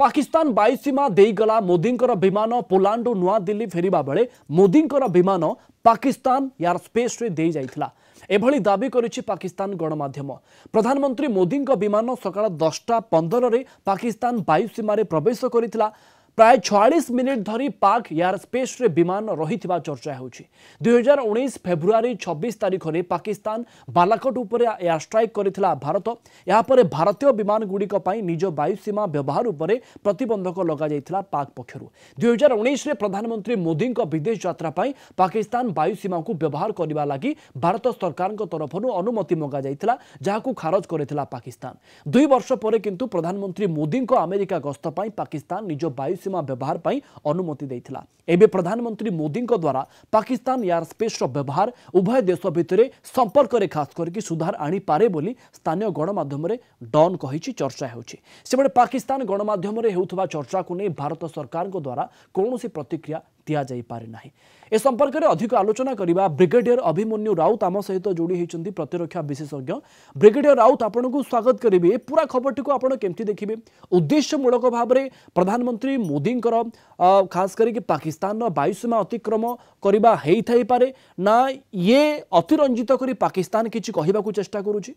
पाकिस्तान वायुसीमा देगला मोदींकर विमान पोलैंड नुआ दिल्ली फेरिबा बेले मोदींकर विमान पाकिस्तान एयर स्पेस रे दे जाइथिला एभली दाबी करिछि पाकिस्तान गणमाध्यम। प्रधानमंत्री मोदी विमान सकाळ 10:15 रे पाकिस्तान वायुसीमा रे प्रवेश करिथिला। प्राय 46 मिनिट धरी पाक एयर स्पेस रे विमान रहिथिबा चर्चा होछि। 2019 फेब्रुआरी 26 तारिख रे पाकिस्तान बालाकोट उपरे एयर स्ट्राइक करिथिला भारत। या परे भारतीय विमान गुड़िक पई निज वायुसीमा व्यवहार उपरे प्रतिबंधक लगा जाइथिला पाक पक्षरु। 2019 रे प्रधानमंत्री मोदी विदेश यात्रा पई पाकिस्तान वायुसीमा को व्यवहार करबा लागि भारत सरकार तरफरु अनुमति मगा जाइथिला, जाहाकू खारज करिथिला पाकिस्तान। 2 वर्ष परे किंतु प्रधानमंत्री मोदी अमेरिका गस्त पई पाकिस्तान निज वायु सीमा व्यवहार पर अनुमति देथिला। एबे प्रधानमंत्री मोदी द्वारा पाकिस्तान एयर स्पेस व्यवहार उभय देश भितर संपर्क रे खास करके सुधार आनी पारे बोली स्थानीय गणमाध्यम रे डॉन कहिछि चर्चा होछि। सेबडे पाकिस्तान गणमाध्यम रे हेउथबा चर्चा को नै भारत सरकार द्वारा कोनोसी प्रतिक्रिया दिया जाई पारे नाही। ए संपर्क में अधिक आलोचना करबा ब्रिगेडियर अभिमन्यु राउत आम सहित जोड़ी होती प्रतिरक्षा विशेषज्ञ। ब्रिगेडियर राउत आपन को स्वागत करेंगे। पूरा खबर को आपड़ केमती देखिए? उद्देश्यमूलक भाव में प्रधानमंत्री मोदी खास करके पाकिस्तान वायुसीमा अतिक्रम करबा हेई थाई पारे ना ये अतिरंजित करी पाकिस्तान किछि कहबाकू चेष्टा करूछि?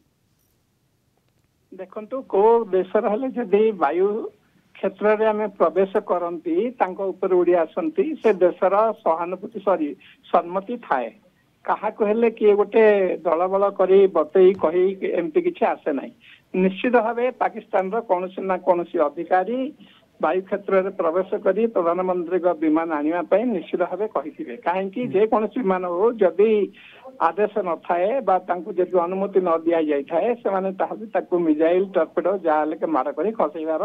देखंतु को देश रहले जदि वायु क्षेत्र में आम प्रवेश करती उड़ी आसती से देशर सहानुभूति सम्मति थाए। क्या कहले किए गोटे दलबल करी बतई कही एमती किसी आसे ना। निश्चित भाव पाकिस्तान कौन ना कौन अधिकारी वायु क्षेत्र में प्रवेश करी प्रधानमंत्री विमान आने निश्चित भाव कही कहीं जेकोसी विमान हो जदि आदेश न थाए जदि अनुमति न दि जाए मिजाइल टर्पेडो जहाँ माड़ कर खसईबार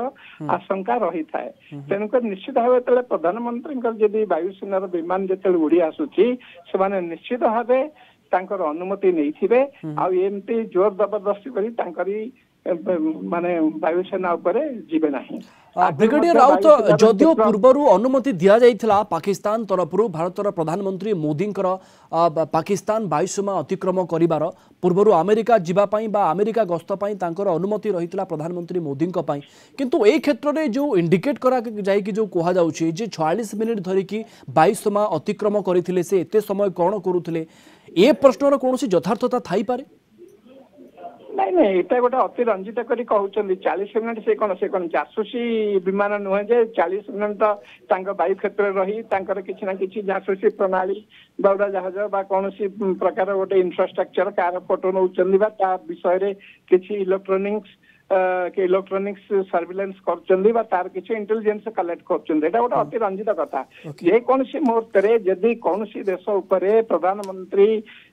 आशंका रही थाए। तेणुक निश्चित भाव जो प्रधानमंत्री जदि वायुसेनार विमान जो उड़ी आसूची से निश्चित भाव अनुमति नहीं आमती जोर जबरदस्ती करी माने वायुसेना उपरे जीवे नहीं। ब्रिगेडियर राउत जदियो पूर्वरु अनुमति दिया जाइथिला पाकिस्तान तरफरु भारतर प्रधानमंत्री मोदी पाकिस्तान वायुसीमा अतिक्रम करिवार पूर्वरु अमेरिका जीवा पई बा अमेरिका गस्त पई तांकर अनुमति रहितला प्रधानमंत्री मोदी पई, किंतु ए क्षेत्र रे जो इंडिकेट करा जाय कि जो कहा जाउछि जे 46 मिनिट धरि कि वायुसीमा अतिक्रम करिथिले से एते समय कोन करूथिले ए प्रश्नर कोनोसी यथार्थता थाई पारे? नहीं नहीं ये गोटे अतिरंजित करी कहते 40 मिनिट से कौन जासूसी विमान नुहे जे 40 मिनिट वायु क्षेत्र रही किसी ना कि जासूसी प्रणाली बड़ा जहाज कौन प्रकार गोटे इंफ्रास्ट्रक्चर कार फोटो नौ विषय किसी इलेक्ट्रोनिक्स सर्विलेंस कर किसी इंटेलिजेंस कलेक्ट कर गोटे अतिरंजित कथा। जेकोसी मुहूर्त जदि कौन देश उपरे प्रधानमंत्री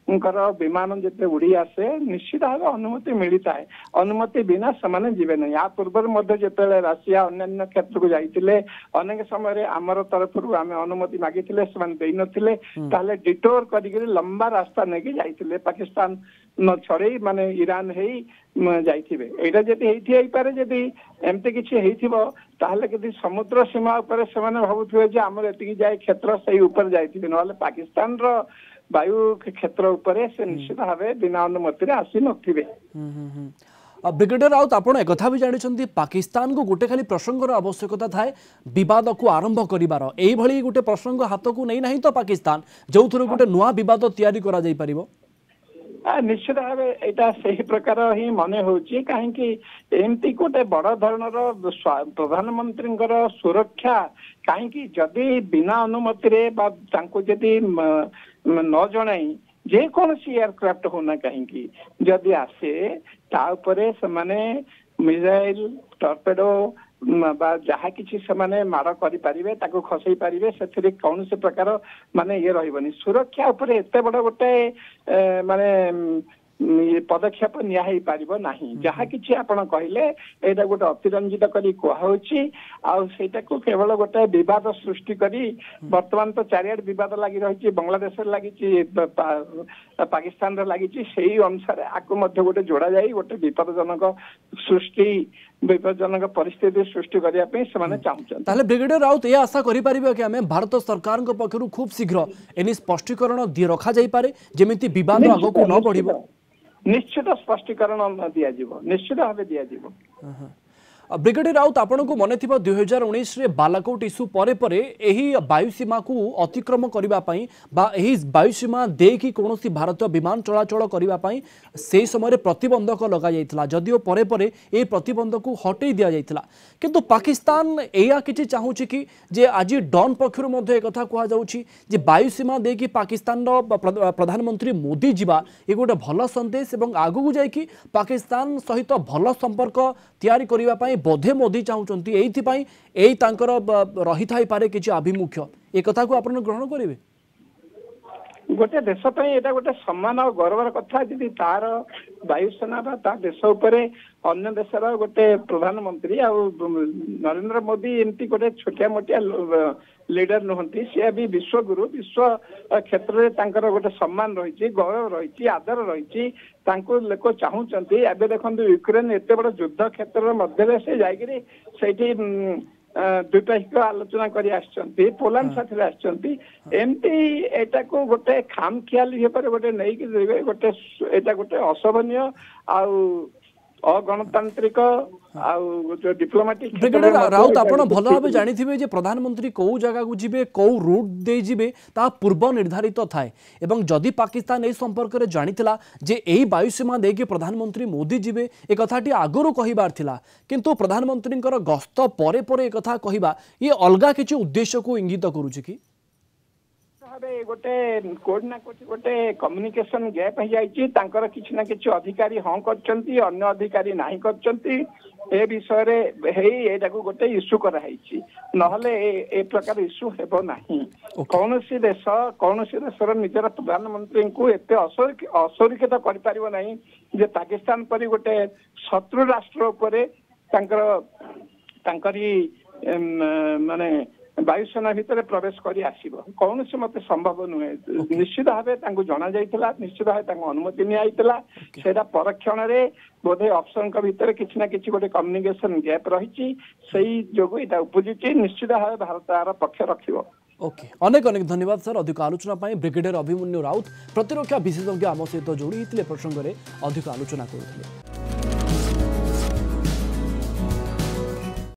विमान जिते उड़ी आसे निश्चित भाव अनुमति मिलता है। अनुमति बिना से जीवे नहीं। या पूर्व जो राशिया अन्य क्षेत्र को जाइए अनेक समय आमर तरफ आम अनुमति मागी से डिटोर कर लंबा रास्ता नहीं जाइए पाकिस्तान न छड़े माने ईरान जाइए। यहाँ जदि पारे जदि एमती किसी कि समुद्र सीमा उपर से भावुए आमर एति जाए क्षेत्र से ऊपर जाइए ना पाकिस्तान वायु क्षेत्र उपरे से निश्चित भाव बिना अनुमति आसी नथिबे। ब्रिगेडियर राउत आप एक भी जानते पाकिस्तान को गोटे खाली प्रसंगर आवश्यकता थाए विवाद को आरंभ करिवार एई गोटे प्रसंग हाथ को नहीं ना तो पाकिस्तान जो थोर गोटे नुआ विवाद तैयारी करा जाई परिबो? निश्चित भाव यहाँ से प्रकार ही मन हो कहीं एमती गोटे बड़ धरणर प्रधानमंत्री सुरक्षा कहीं जदि बिना अनुमति जदि न जनाई जेकोसी एयरक्राफ्ट होना कहीं जदि आसे ताऊपर से मिसाइल टर्पेडो जहाँ किसी से माड़ कर खसई पारे से कौन से प्रकार माने ये रही सुरक्षा उपर एत बड़ गोटे माने पदक्षेप नियाई पार ना। जहाँ किसी आपड़ कहले यहाँ गोटे अतिरंजित करी कहटा को केवल गोटे विवाद सृष्टि करी वर्तमान तो चारिआड विवाद लगी रही बांग्लादेश लगी पाकिस्तान लगी से अनुसार आपको गोटे जोड़ा जाए गोटे विपदजनक परिस्थिति सृष्टि करने चाहते। ब्रिगेडियर राउत ये आशा करें कि आम भारत सरकार पक्षर खूब शीघ्र एने स्पष्टीकरण रखा जापे जमी विवाद आग को न बढ़ निश्चित स्पष्टीकरण दिया निश्चित भाव दिया। ब्रिगेडियर राउत आपण को मन थी 2019 रे बालाकोट इश्यू परे परे एही वायुसीमा को अतिक्रम करने वायुसीमा देकी कौन भारतीय विमान चलाचल करने से समय प्रतिबंधक लग जाता जदिओ परे परे ए प्रतिबंधक को हटई दि जाता किंतु पाकिस्तान एया किछि चाहूछि कि जे आज डॉन पक्षर एक कथा कहुच्छी वायुसीमा देकी पाकिस्तान प्रधानमंत्री मोदी जीवा ये गोटे भल संदेश और आगू जाइकी पाकिस्तान सहित भल संपर्क तैयारी करने बोधे मोदी चाहूँगी यही रही थाई पारे किसी आभिमुख्य ए कथा को आप ग्रहण करेंगे गोटे देश एटा गोटे सम्मान और गर्वर कथा जी तार वायुसेना ता देश उपरे अन्य देशर गोटे प्रधानमंत्री आ नरेंद्र मोदी एमती गोटे छोटिया मोटिया लीडर नुहंती सी भी विश्वगुरु विश्व क्षेत्र में गोटे सम्मान रही गौरव रही आदर रही लोक चाहूँगी एवं देखो यूक्रेन एत बड़ युद्ध क्षेत्र मध्य से जाकि द्विपाक्षिक आलोचना कर पोलैंड साथी आमती एटा को गोटे खाम खियाली गोटे नहीं गोटे एटा गोटे अशोभनीय अगणतांत्रिक डिप्लोमेटिक ब्रिगेडियर राउत आप भल भाव जानी प्रधानमंत्री कौ जगह को जीवे कौ रूट दे जीवे ता पूर्व निर्धारित थाए एवं जदि पाकिस्तान ए संपर्क में जानिथिला जे एही वायुसीमा देके प्रधानमंत्री मोदी जीवे ए कथाटी आगुरु कहिबार थिला किंतु प्रधानमंत्री गस्त परे परे ए कथा कहिबा ये अलगा किछि उद्देश्य को इंगित करूछि कि गोटे कोड ना कोड गोटे कम्युनिकेशन गैप हो जाइए किसी ना किसी अधिकारी हाँ करछंती अन्य अधिकारी नहीं करछंती ए विषय रे गोटे इश्यू कराई नहले ए प्रकार इश्यू हेबो नहीं कौन सी देशर निजर प्रधानमंत्री को एते असुरक्षित कर पारिबो नहीं जे पाकिस्तान परि गोटे शत्रु राष्ट्र उपरे तांकरी माने वायुसेना भितर प्रवेश कर आसब कौन से मत संभव नुहे निश्चित भाव जना जाइथिला निश्चित भाव अनुमति निया परक्षण रे बोधे ऑप्शन भितर किसी ना किसी गोटे कम्युनिकेशन गैप रही जो उपजी निश्चित भाव भारत तार पक्ष रखिबो। ओके अनेक अनेक धन्यवाद सर अधिक आलोचना ब्रिगेडियर अभिमन्यु राउत प्रतिरक्षा विशेषज्ञ आम सहित जोड़ी प्रसंग में अधिक आलोचना करुଥିଲେ।